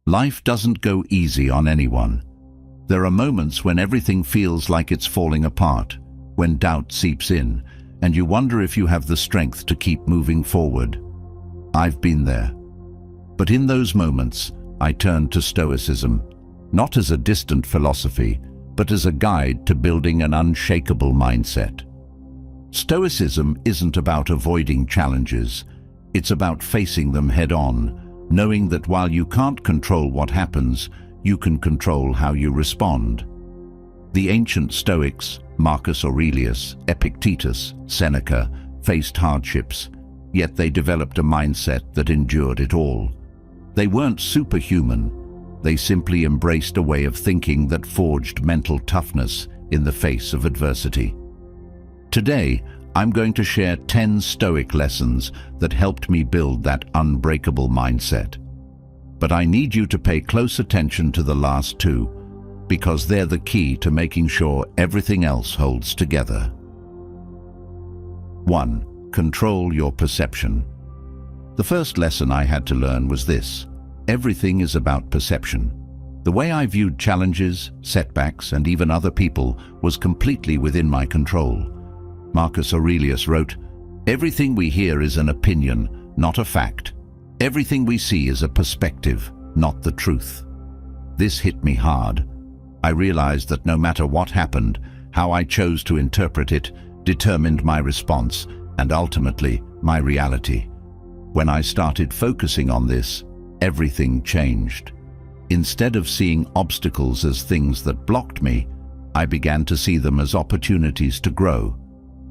Life doesn't go easy on anyone. There are moments when everything feels like it's falling apart, when doubt seeps in, and you wonder if you have the strength to keep moving forward. I've been there. But in those moments, I turned to Stoicism, not as a distant philosophy, but as a guide to building an unshakable mindset. Stoicism isn't about avoiding challenges. It's about facing them head-on, knowing that while you can't control what happens, you can control how you respond. The ancient Stoics, Marcus Aurelius, Epictetus, Seneca, faced hardships, yet they developed a mindset that endured it all. They weren't superhuman. They simply embraced a way of thinking that forged mental toughness in the face of adversity. Today, I'm going to share 10 Stoic lessons that helped me build that unbreakable mindset. But I need you to pay close attention to the last two, because they're the key to making sure everything else holds together. 1. Control your perception. The first lesson I had to learn was this: everything is about perception. The way I viewed challenges, setbacks, and even other people was completely within my control. Marcus Aurelius wrote, "Everything we hear is an opinion, not a fact. Everything we see is a perspective, not the truth." This hit me hard. I realized that no matter what happened, how I chose to interpret it determined my response and ultimately my reality. When I started focusing on this, everything changed. Instead of seeing obstacles as things that blocked me, I began to see them as opportunities to grow.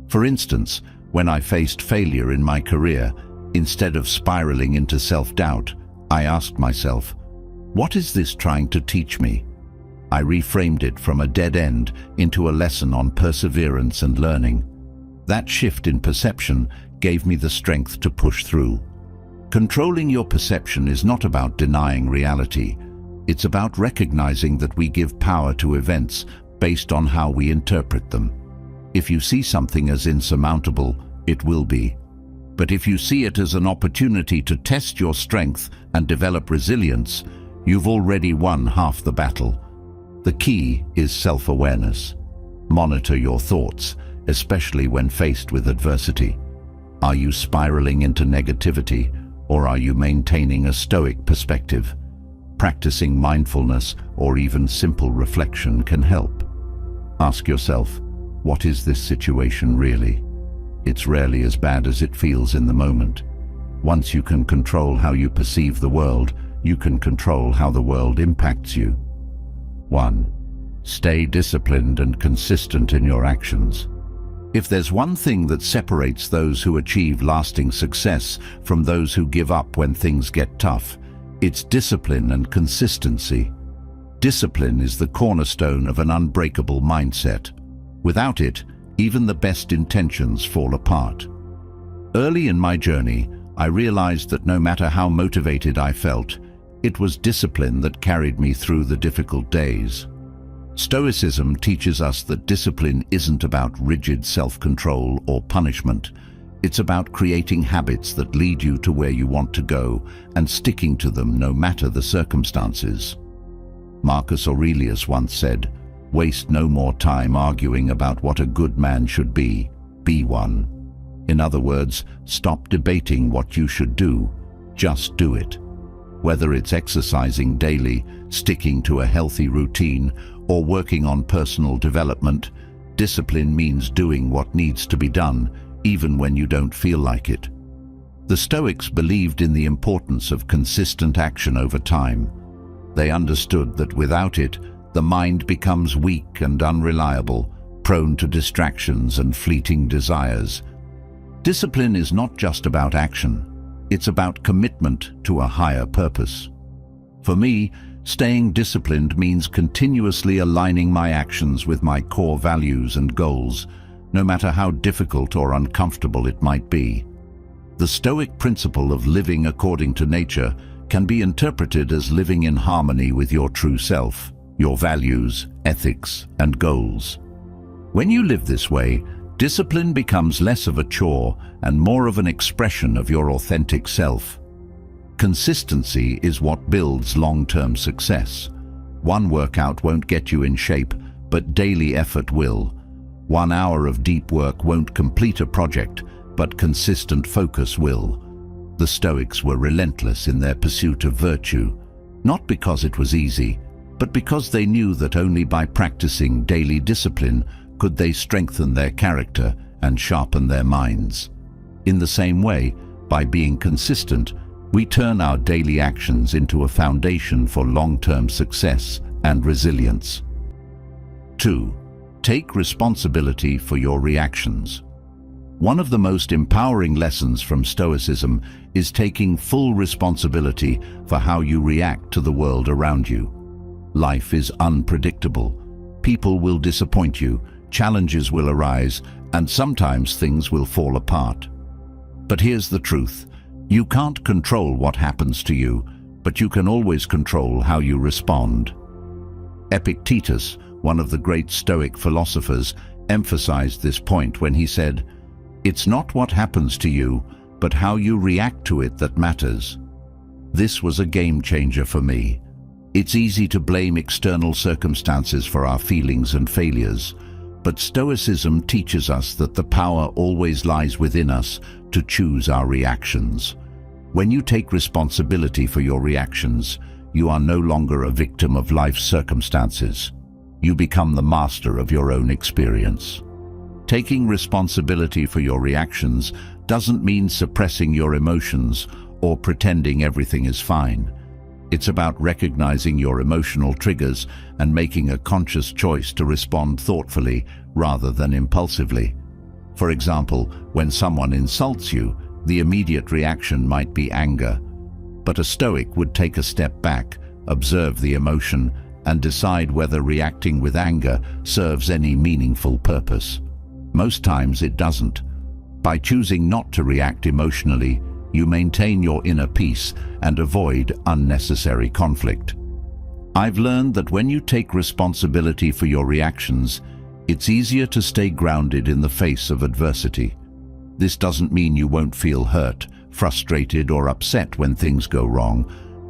For instance, when I faced failure in my career, instead of spiraling into self-doubt, I asked myself, what is this trying to teach me? I reframed it from a dead end into a lesson on perseverance and learning. That shift in perception gave me the strength to push through. Controlling your perception is not about denying reality. It's about recognizing that we give power to events based on how we interpret them. If you see something as insurmountable, it will be. But if you see it as an opportunity to test your strength and develop resilience, you've already won half the battle. The key is self-awareness. Monitor your thoughts, especially when faced with adversity. Are you spiraling into negativity, or are you maintaining a stoic perspective? Practicing mindfulness or even simple reflection can help. Ask yourself, what is this situation really? It's rarely as bad as it feels in the moment. Once you can control how you perceive the world, you can control how the world impacts you. 1. Stay disciplined and consistent in your actions. If there's one thing that separates those who achieve lasting success from those who give up when things get tough, it's discipline and consistency. Discipline is the cornerstone of an unbreakable mindset. Without it, even the best intentions fall apart. Early in my journey, I realized that no matter how motivated I felt, it was discipline that carried me through the difficult days. Stoicism teaches us that discipline isn't about rigid self-control or punishment. It's about creating habits that lead you to where you want to go and sticking to them no matter the circumstances. Marcus Aurelius once said, "Waste no more time arguing about what a good man should be one." In other words, stop debating what you should do, just do it. Whether it's exercising daily, sticking to a healthy routine, or working on personal development, discipline means doing what needs to be done, even when you don't feel like it. The Stoics believed in the importance of consistent action over time. They understood that without it, the mind becomes weak and unreliable, prone to distractions and fleeting desires. Discipline is not just about action, it's about commitment to a higher purpose. For me, staying disciplined means continuously aligning my actions with my core values and goals, no matter how difficult or uncomfortable it might be. The Stoic principle of living according to nature can be interpreted as living in harmony with your true self, your values, ethics, and goals. When you live this way, discipline becomes less of a chore and more of an expression of your authentic self. Consistency is what builds long-term success. One workout won't get you in shape, but daily effort will. 1 hour of deep work won't complete a project, but consistent focus will. The Stoics were relentless in their pursuit of virtue, not because it was easy, but because they knew that only by practicing daily discipline could they strengthen their character and sharpen their minds. In the same way, by being consistent, we turn our daily actions into a foundation for long-term success and resilience. 2. Take responsibility for your reactions. One of the most empowering lessons from Stoicism is taking full responsibility for how you react to the world around you. Life is unpredictable. People will disappoint you, challenges will arise, and sometimes things will fall apart. But here's the truth. You can't control what happens to you, but you can always control how you respond. Epictetus, one of the great Stoic philosophers, emphasized this point when he said, "It's not what happens to you, but how you react to it that matters." This was a game changer for me. It's easy to blame external circumstances for our feelings and failures, but Stoicism teaches us that the power always lies within us to choose our reactions. When you take responsibility for your reactions, you are no longer a victim of life's circumstances. You become the master of your own experience. Taking responsibility for your reactions doesn't mean suppressing your emotions or pretending everything is fine. It's about recognizing your emotional triggers and making a conscious choice to respond thoughtfully rather than impulsively. For example, when someone insults you, the immediate reaction might be anger. But a Stoic would take a step back, observe the emotion, and decide whether reacting with anger serves any meaningful purpose. Most times it doesn't. By choosing not to react emotionally, you maintain your inner peace and avoid unnecessary conflict. I've learned that when you take responsibility for your reactions, it's easier to stay grounded in the face of adversity. This doesn't mean you won't feel hurt, frustrated, or upset when things go wrong,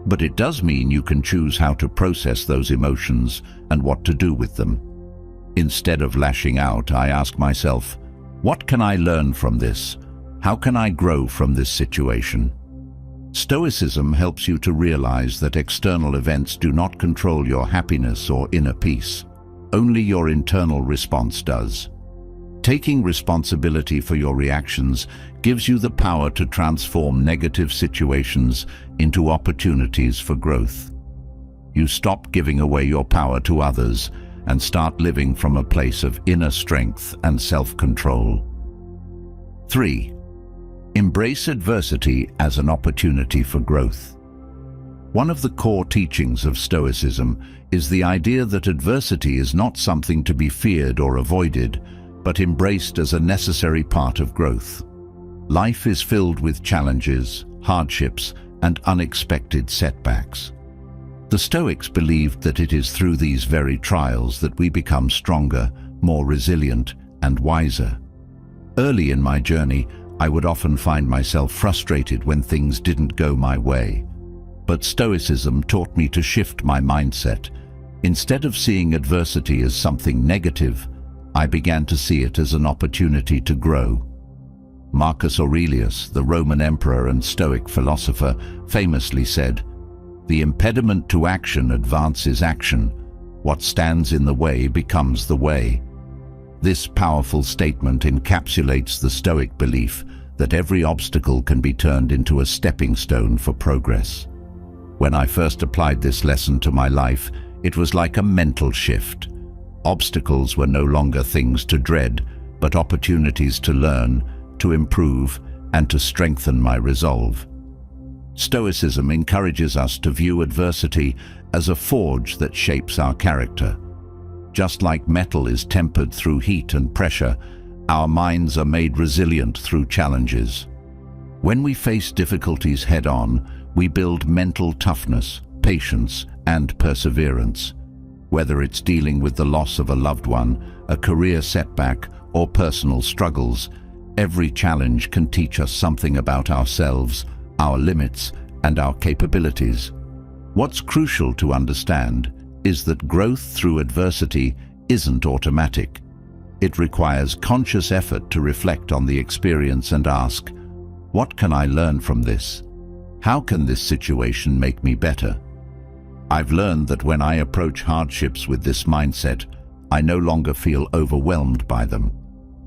but it does mean you can choose how to process those emotions and what to do with them. Instead of lashing out, I ask myself, what can I learn from this? How can I grow from this situation? Stoicism helps you to realize that external events do not control your happiness or inner peace. Only your internal response does. Taking responsibility for your reactions gives you the power to transform negative situations into opportunities for growth. You stop giving away your power to others and start living from a place of inner strength and self-control. 3. Embrace adversity as an opportunity for growth. One of the core teachings of Stoicism is the idea that adversity is not something to be feared or avoided, but embraced as a necessary part of growth. Life is filled with challenges, hardships, and unexpected setbacks. The Stoics believed that it is through these very trials that we become stronger, more resilient, and wiser. Early in my journey, I would often find myself frustrated when things didn't go my way. But Stoicism taught me to shift my mindset. Instead of seeing adversity as something negative, I began to see it as an opportunity to grow. Marcus Aurelius, the Roman emperor and Stoic philosopher, famously said, "The impediment to action advances action. What stands in the way becomes the way." This powerful statement encapsulates the Stoic belief that every obstacle can be turned into a stepping stone for progress. When I first applied this lesson to my life, it was like a mental shift. Obstacles were no longer things to dread, but opportunities to learn, to improve, and to strengthen my resolve. Stoicism encourages us to view adversity as a forge that shapes our character. Just like metal is tempered through heat and pressure, our minds are made resilient through challenges. When we face difficulties head-on, we build mental toughness, patience, and perseverance. Whether it's dealing with the loss of a loved one, a career setback, or personal struggles, every challenge can teach us something about ourselves, our limits, and our capabilities. What's crucial to understand is that growth through adversity isn't automatic. It requires conscious effort to reflect on the experience and ask, what can I learn from this? How can this situation make me better? I've learned that when I approach hardships with this mindset, I no longer feel overwhelmed by them.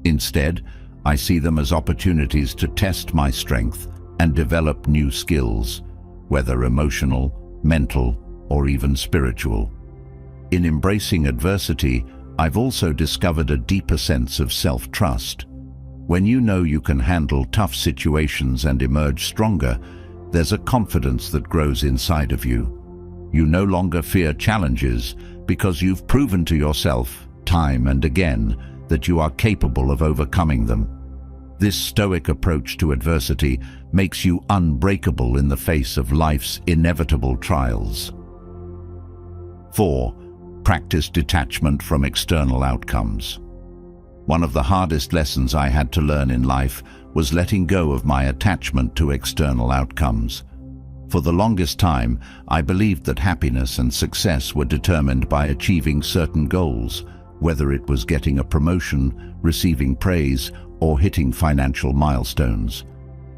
Instead, I see them as opportunities to test my strength and develop new skills, whether emotional, mental, or even spiritual. In embracing adversity, I've also discovered a deeper sense of self-trust. When you know you can handle tough situations and emerge stronger, there's a confidence that grows inside of you. You no longer fear challenges because you've proven to yourself, time and again, that you are capable of overcoming them. This Stoic approach to adversity makes you unbreakable in the face of life's inevitable trials. 4. Practice detachment from external outcomes. One of the hardest lessons I had to learn in life was letting go of my attachment to external outcomes. For the longest time, I believed that happiness and success were determined by achieving certain goals, whether it was getting a promotion, receiving praise, or hitting financial milestones.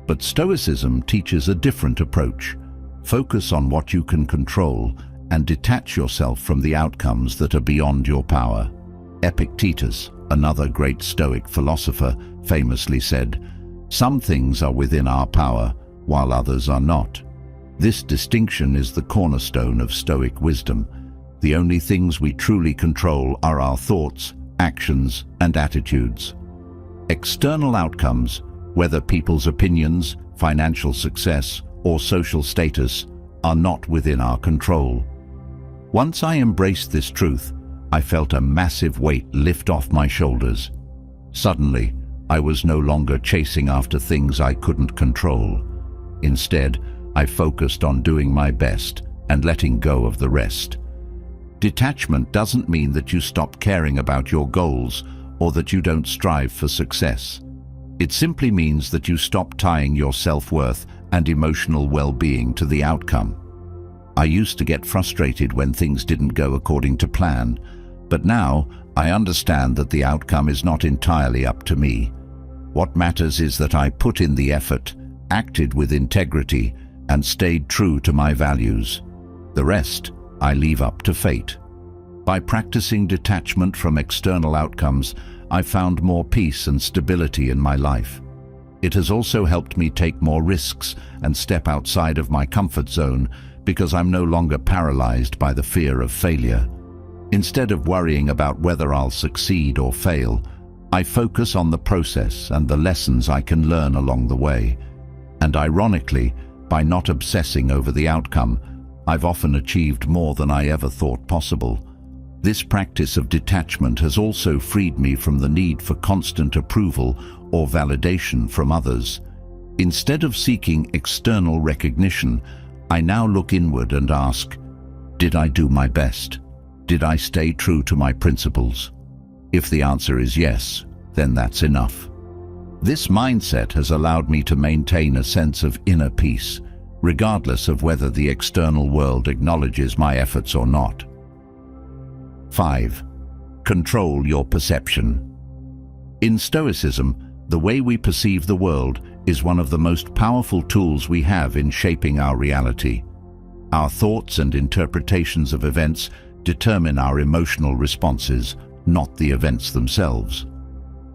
But Stoicism teaches a different approach. Focus on what you can control and detach yourself from the outcomes that are beyond your power. Epictetus, another great Stoic philosopher, famously said, "Some things are within our power, while others are not." This distinction is the cornerstone of Stoic wisdom. The only things we truly control are our thoughts, actions, and attitudes. External outcomes, whether people's opinions, financial success, or social status, are not within our control. Once I embraced this truth, I felt a massive weight lift off my shoulders. Suddenly, I was no longer chasing after things I couldn't control. Instead, I focused on doing my best and letting go of the rest. Detachment doesn't mean that you stop caring about your goals or that you don't strive for success. It simply means that you stop tying your self-worth and emotional well-being to the outcome. I used to get frustrated when things didn't go according to plan, but now I understand that the outcome is not entirely up to me. What matters is that I put in the effort, acted with integrity, and stayed true to my values. The rest I leave up to fate. By practicing detachment from external outcomes, I found more peace and stability in my life. It has also helped me take more risks and step outside of my comfort zone because I'm no longer paralyzed by the fear of failure. Instead of worrying about whether I'll succeed or fail, I focus on the process and the lessons I can learn along the way. And ironically, by not obsessing over the outcome, I've often achieved more than I ever thought possible. This practice of detachment has also freed me from the need for constant approval or validation from others. Instead of seeking external recognition, I now look inward and ask, did I do my best? Did I stay true to my principles? If the answer is yes, then that's enough. This mindset has allowed me to maintain a sense of inner peace, regardless of whether the external world acknowledges my efforts or not. 5. Control your perception. In Stoicism, the way we perceive the world is one of the most powerful tools we have in shaping our reality. Our thoughts and interpretations of events determine our emotional responses, not the events themselves.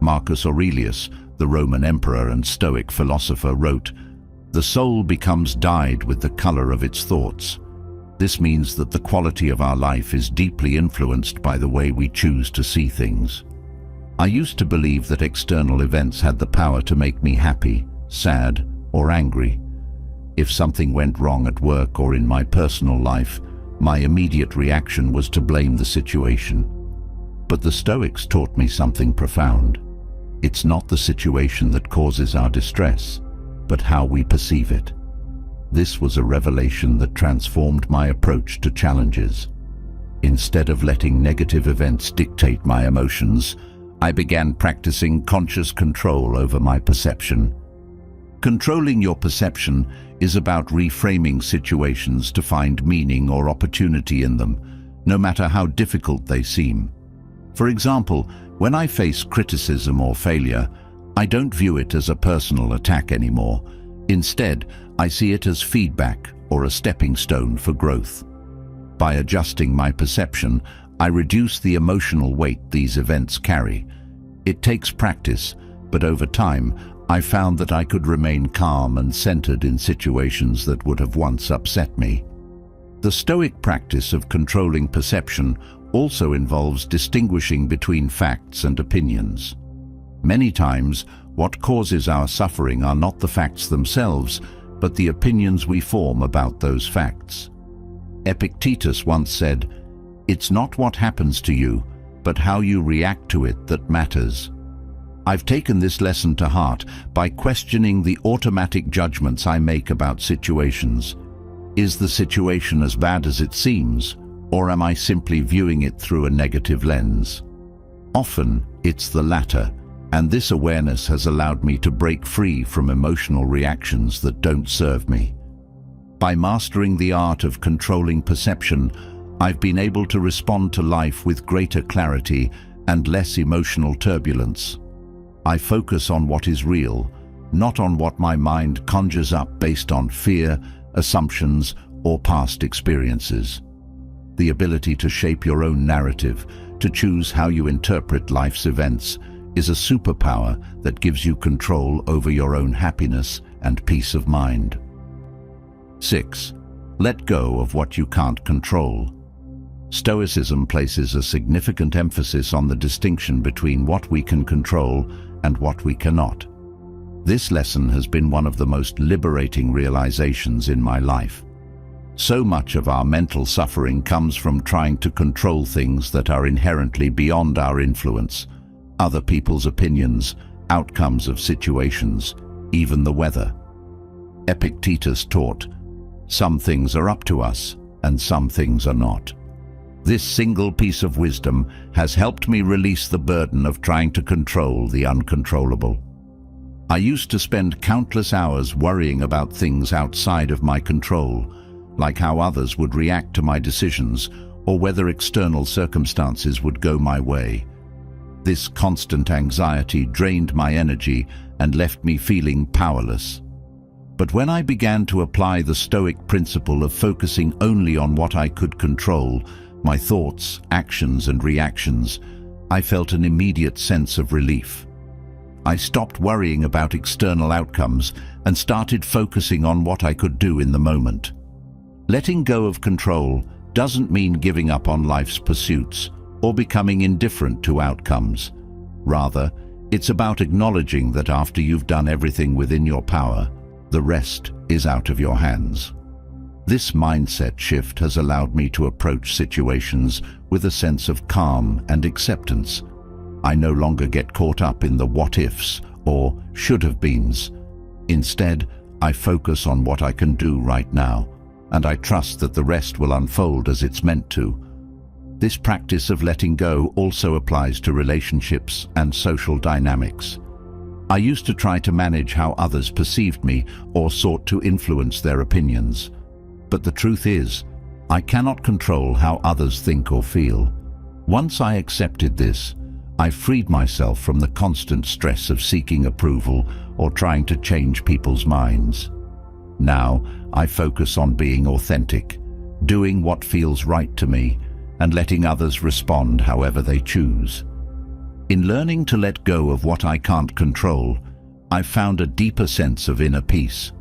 Marcus Aurelius, the Roman emperor and Stoic philosopher, wrote, "The soul becomes dyed with the color of its thoughts." This means that the quality of our life is deeply influenced by the way we choose to see things. I used to believe that external events had the power to make me happy, sad, or angry. If something went wrong at work or in my personal life, my immediate reaction was to blame the situation. But the Stoics taught me something profound. It's not the situation that causes our distress, but how we perceive it. This was a revelation that transformed my approach to challenges. Instead of letting negative events dictate my emotions, I began practicing conscious control over my perception. Controlling your perception is about reframing situations to find meaning or opportunity in them, no matter how difficult they seem. For example, when I face criticism or failure, I don't view it as a personal attack anymore. Instead, I see it as feedback or a stepping stone for growth. By adjusting my perception, I reduce the emotional weight these events carry. It takes practice, but over time, I found that I could remain calm and centered in situations that would have once upset me. The Stoic practice of controlling perception also involves distinguishing between facts and opinions. Many times, what causes our suffering are not the facts themselves, but the opinions we form about those facts. Epictetus once said, "It's not what happens to you, but how you react to it that matters." I've taken this lesson to heart by questioning the automatic judgments I make about situations. Is the situation as bad as it seems, or am I simply viewing it through a negative lens? Often, it's the latter, and this awareness has allowed me to break free from emotional reactions that don't serve me. By mastering the art of controlling perception, I've been able to respond to life with greater clarity and less emotional turbulence. I focus on what is real, not on what my mind conjures up based on fear, assumptions, or past experiences. The ability to shape your own narrative, to choose how you interpret life's events, is a superpower that gives you control over your own happiness and peace of mind. 6. Let go of what you can't control. Stoicism places a significant emphasis on the distinction between what we can control and what we cannot. This lesson has been one of the most liberating realizations in my life. So much of our mental suffering comes from trying to control things that are inherently beyond our influence: other people's opinions, outcomes of situations, even the weather. Epictetus taught, "Some things are up to us, and some things are not." This single piece of wisdom has helped me release the burden of trying to control the uncontrollable. I used to spend countless hours worrying about things outside of my control, like how others would react to my decisions or whether external circumstances would go my way. This constant anxiety drained my energy and left me feeling powerless. But when I began to apply the Stoic principle of focusing only on what I could control, my thoughts, actions, and reactions, I felt an immediate sense of relief. I stopped worrying about external outcomes and started focusing on what I could do in the moment. Letting go of control doesn't mean giving up on life's pursuits or becoming indifferent to outcomes. Rather, it's about acknowledging that after you've done everything within your power, the rest is out of your hands. This mindset shift has allowed me to approach situations with a sense of calm and acceptance. I no longer get caught up in the what-ifs or should-have-beens. Instead, I focus on what I can do right now, and I trust that the rest will unfold as it's meant to. This practice of letting go also applies to relationships and social dynamics. I used to try to manage how others perceived me or sought to influence their opinions. But the truth is, I cannot control how others think or feel. Once I accepted this, I freed myself from the constant stress of seeking approval or trying to change people's minds. Now, I focus on being authentic, doing what feels right to me, and letting others respond however they choose. In learning to let go of what I can't control, I've found a deeper sense of inner peace.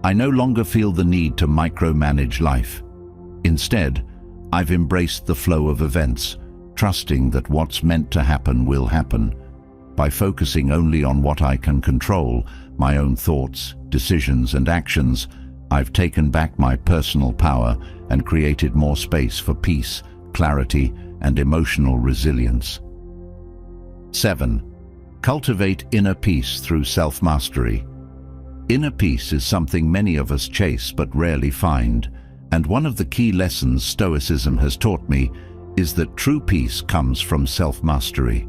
I no longer feel the need to micromanage life. Instead, I've embraced the flow of events, trusting that what's meant to happen will happen. By focusing only on what I can control, my own thoughts, decisions, and actions, I've taken back my personal power and created more space for peace, clarity, and emotional resilience. 7. Cultivate inner peace through self-mastery. Inner peace is something many of us chase but rarely find, and one of the key lessons Stoicism has taught me is that true peace comes from self-mastery.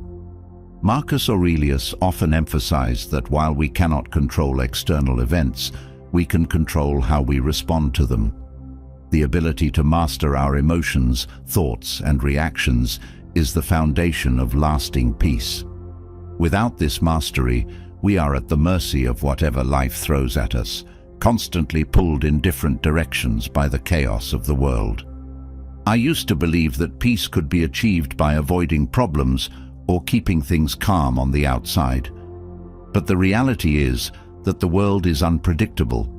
Marcus Aurelius often emphasized that while we cannot control external events, we can control how we respond to them. The ability to master our emotions, thoughts, and reactions is the foundation of lasting peace. Without this mastery, we are at the mercy of whatever life throws at us, constantly pulled in different directions by the chaos of the world. I used to believe that peace could be achieved by avoiding problems or keeping things calm on the outside. But the reality is that the world is unpredictable,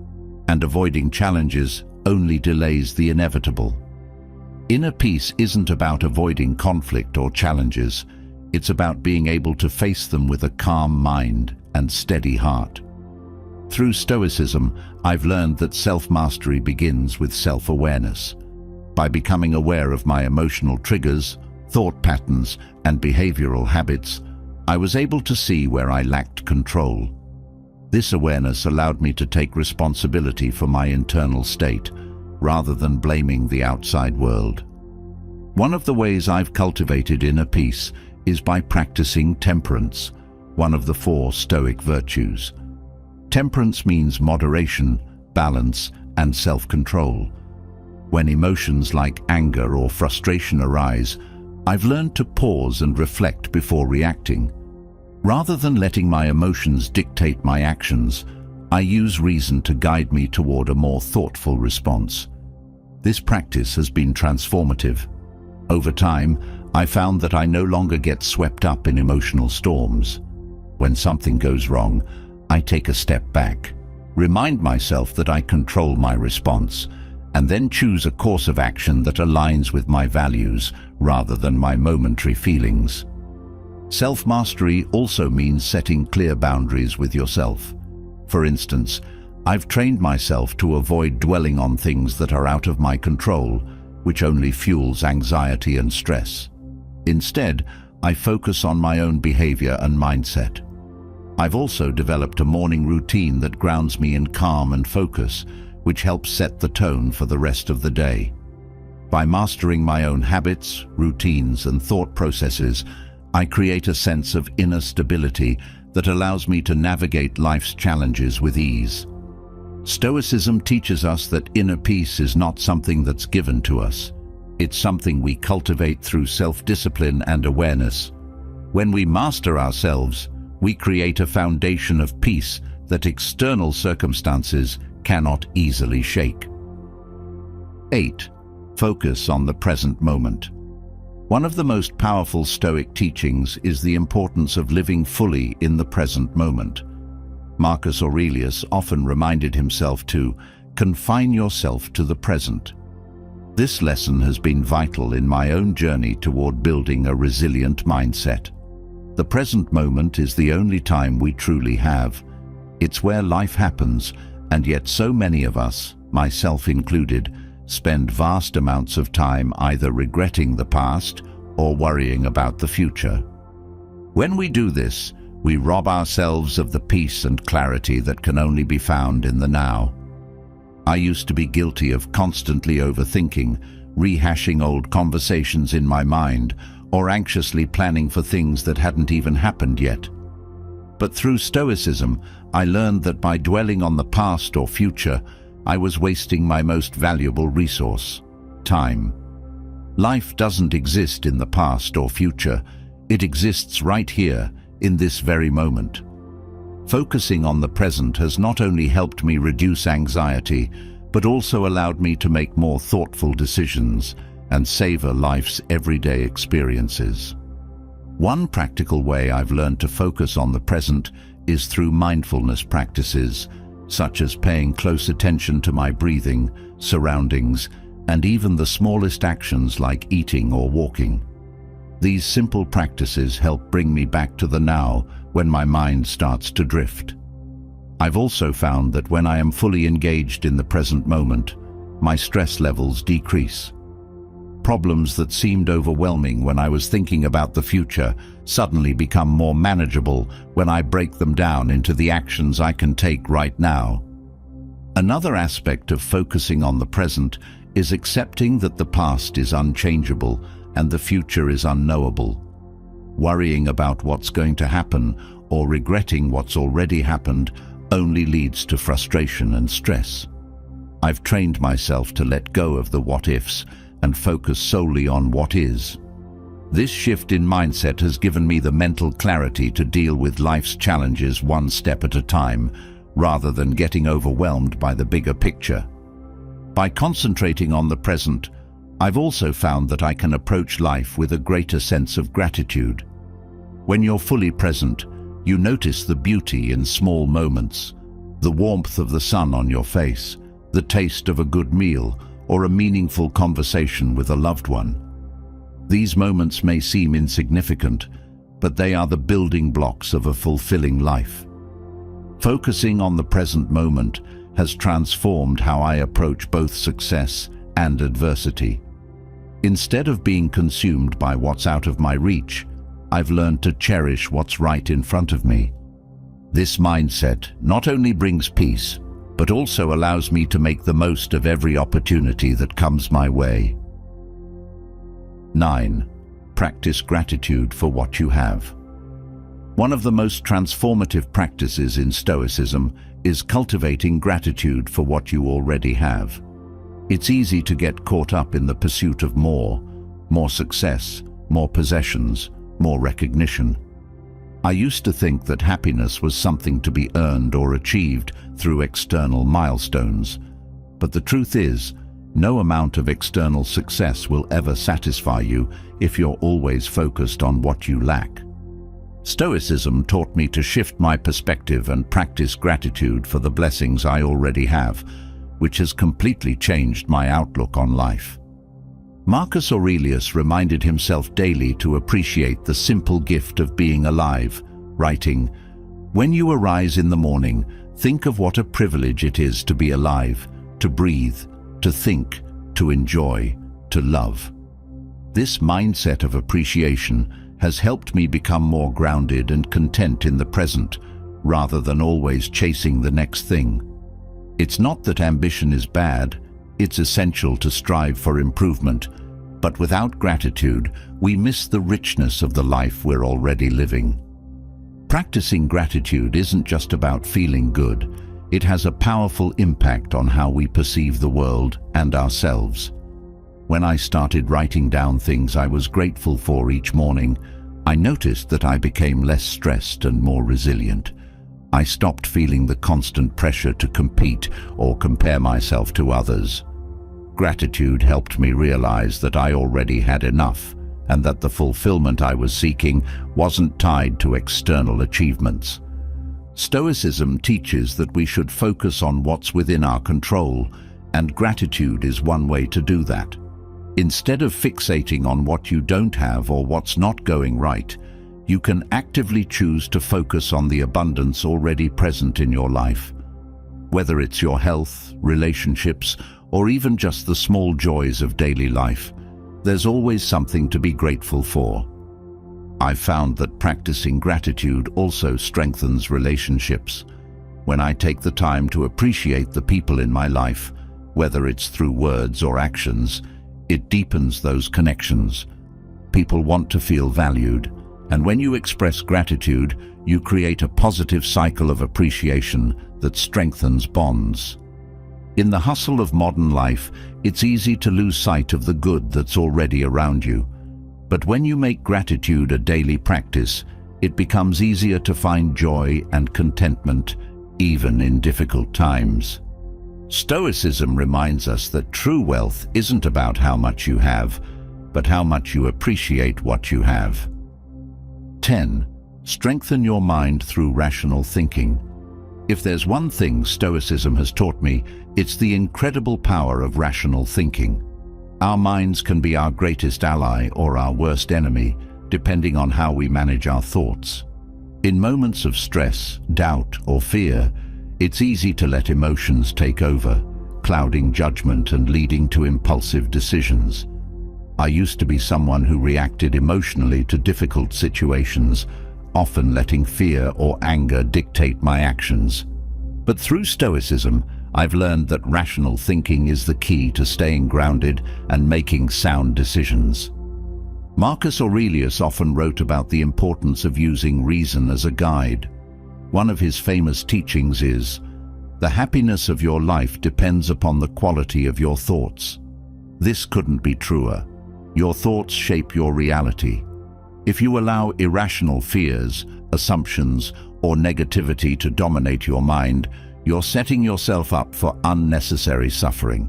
and avoiding challenges only delays the inevitable. Inner peace isn't about avoiding conflict or challenges. It's about being able to face them with a calm mind and steady heart. Through Stoicism, I've learned that self-mastery begins with self-awareness. By becoming aware of my emotional triggers, thought patterns, and behavioral habits, I was able to see where I lacked control. This awareness allowed me to take responsibility for my internal state, rather than blaming the outside world. One of the ways I've cultivated inner peace is by practicing temperance, one of the 4 Stoic virtues. Temperance means moderation, balance, and self-control. When emotions like anger or frustration arise, I've learned to pause and reflect before reacting. Rather than letting my emotions dictate my actions, I use reason to guide me toward a more thoughtful response. This practice has been transformative. Over time, I found that I no longer get swept up in emotional storms. When something goes wrong, I take a step back, remind myself that I control my response, and then choose a course of action that aligns with my values rather than my momentary feelings. Self-mastery also means setting clear boundaries with yourself. For instance, I've trained myself to avoid dwelling on things that are out of my control, which only fuels anxiety and stress. Instead, I focus on my own behavior and mindset. I've also developed a morning routine that grounds me in calm and focus, which helps set the tone for the rest of the day. By mastering my own habits, routines, and thought processes, I create a sense of inner stability that allows me to navigate life's challenges with ease. Stoicism teaches us that inner peace is not something that's given to us. It's something we cultivate through self-discipline and awareness. When we master ourselves, we create a foundation of peace that external circumstances cannot easily shake. 8. Focus on the present moment. One of the most powerful Stoic teachings is the importance of living fully in the present moment. Marcus Aurelius often reminded himself to confine yourself to the present. This lesson has been vital in my own journey toward building a resilient mindset. The present moment is the only time we truly have. It's where life happens, and yet so many of us, myself included, spend vast amounts of time either regretting the past or worrying about the future. When we do this, we rob ourselves of the peace and clarity that can only be found in the now. I used to be guilty of constantly overthinking, rehashing old conversations in my mind, or anxiously planning for things that hadn't even happened yet. But through Stoicism, I learned that by dwelling on the past or future, I was wasting my most valuable resource, time. Life doesn't exist in the past or future. It exists right here, in this very moment. Focusing on the present has not only helped me reduce anxiety, but also allowed me to make more thoughtful decisions and savor life's everyday experiences. One practical way I've learned to focus on the present is through mindfulness practices, such as paying close attention to my breathing, surroundings, and even the smallest actions like eating or walking. These simple practices help bring me back to the now when my mind starts to drift. I've also found that when I am fully engaged in the present moment, my stress levels decrease. Problems that seemed overwhelming when I was thinking about the future suddenly become more manageable when I break them down into the actions I can take right now. Another aspect of focusing on the present is accepting that the past is unchangeable and the future is unknowable. Worrying about what's going to happen or regretting what's already happened only leads to frustration and stress. I've trained myself to let go of the what-ifs and focus solely on what is. This shift in mindset has given me the mental clarity to deal with life's challenges one step at a time, rather than getting overwhelmed by the bigger picture. By concentrating on the present, I've also found that I can approach life with a greater sense of gratitude. When you're fully present, you notice the beauty in small moments, the warmth of the sun on your face, the taste of a good meal, or a meaningful conversation with a loved one. These moments may seem insignificant, but they are the building blocks of a fulfilling life. Focusing on the present moment has transformed how I approach both success and adversity. Instead of being consumed by what's out of my reach, I've learned to cherish what's right in front of me. This mindset not only brings peace, but also allows me to make the most of every opportunity that comes my way. 9. Practice gratitude for what you have. One of the most transformative practices in Stoicism is cultivating gratitude for what you already have. It's easy to get caught up in the pursuit of more success, more possessions, more recognition. I used to think that happiness was something to be earned or achieved through external milestones. But the truth is, no amount of external success will ever satisfy you if you're always focused on what you lack. Stoicism taught me to shift my perspective and practice gratitude for the blessings I already have, which has completely changed my outlook on life. Marcus Aurelius reminded himself daily to appreciate the simple gift of being alive, writing, "When you arise in the morning, think of what a privilege it is to be alive, to breathe, to think, to enjoy, to love." This mindset of appreciation has helped me become more grounded and content in the present, rather than always chasing the next thing. It's not that ambition is bad, it's essential to strive for improvement, but without gratitude, we miss the richness of the life we're already living. Practicing gratitude isn't just about feeling good, it has a powerful impact on how we perceive the world and ourselves. When I started writing down things I was grateful for each morning, I noticed that I became less stressed and more resilient. I stopped feeling the constant pressure to compete or compare myself to others. Gratitude helped me realize that I already had enough, and that the fulfillment I was seeking wasn't tied to external achievements. Stoicism teaches that we should focus on what's within our control, and gratitude is one way to do that. Instead of fixating on what you don't have or what's not going right, you can actively choose to focus on the abundance already present in your life. Whether it's your health, relationships, or even just the small joys of daily life, there's always something to be grateful for. I've found that practicing gratitude also strengthens relationships. When I take the time to appreciate the people in my life, whether it's through words or actions, it deepens those connections. People want to feel valued, and when you express gratitude, you create a positive cycle of appreciation that strengthens bonds. In the hustle of modern life, it's easy to lose sight of the good that's already around you. But when you make gratitude a daily practice, it becomes easier to find joy and contentment, even in difficult times. Stoicism reminds us that true wealth isn't about how much you have, but how much you appreciate what you have. 10. Strengthen your mind through rational thinking. If there's one thing Stoicism has taught me, it's the incredible power of rational thinking. Our minds can be our greatest ally or our worst enemy, depending on how we manage our thoughts. In moments of stress, doubt, or fear, it's easy to let emotions take over, clouding judgment and leading to impulsive decisions. I used to be someone who reacted emotionally to difficult situations, often letting fear or anger dictate my actions. But through Stoicism, I've learned that rational thinking is the key to staying grounded and making sound decisions. Marcus Aurelius often wrote about the importance of using reason as a guide. One of his famous teachings is, "The happiness of your life depends upon the quality of your thoughts." This couldn't be truer. Your thoughts shape your reality. If you allow irrational fears, assumptions, or negativity to dominate your mind, you're setting yourself up for unnecessary suffering.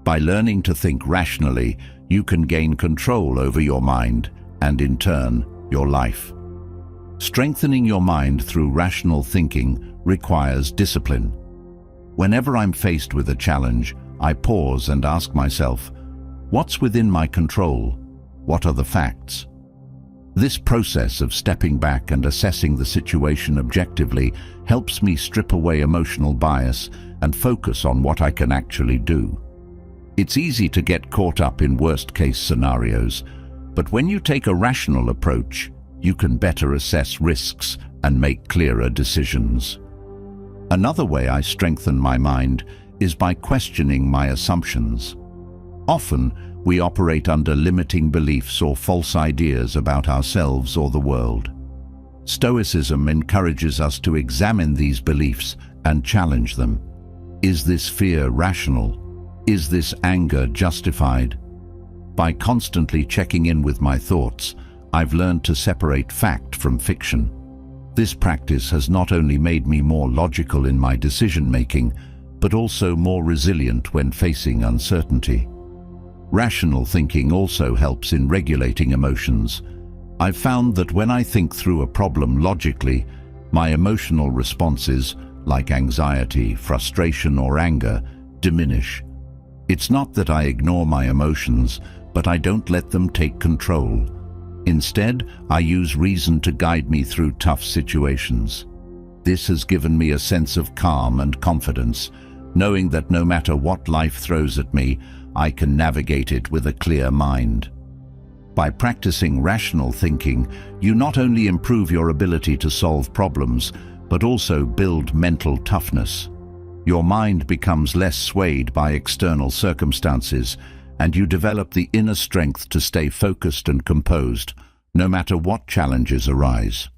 By learning to think rationally, you can gain control over your mind and, in turn, your life. Strengthening your mind through rational thinking requires discipline. Whenever I'm faced with a challenge, I pause and ask myself, what's within my control? What are the facts? This process of stepping back and assessing the situation objectively helps me strip away emotional bias and focus on what I can actually do. It's easy to get caught up in worst-case scenarios, but when you take a rational approach, you can better assess risks and make clearer decisions. Another way I strengthen my mind is by questioning my assumptions. Often, we operate under limiting beliefs or false ideas about ourselves or the world. Stoicism encourages us to examine these beliefs and challenge them. Is this fear rational? Is this anger justified? By constantly checking in with my thoughts, I've learned to separate fact from fiction. This practice has not only made me more logical in my decision-making, but also more resilient when facing uncertainty. Rational thinking also helps in regulating emotions. I've found that when I think through a problem logically, my emotional responses, like anxiety, frustration, or anger, diminish. It's not that I ignore my emotions, but I don't let them take control. Instead, I use reason to guide me through tough situations. This has given me a sense of calm and confidence, knowing that no matter what life throws at me, I can navigate it with a clear mind. By practicing rational thinking, you not only improve your ability to solve problems, but also build mental toughness. Your mind becomes less swayed by external circumstances, and you develop the inner strength to stay focused and composed, no matter what challenges arise.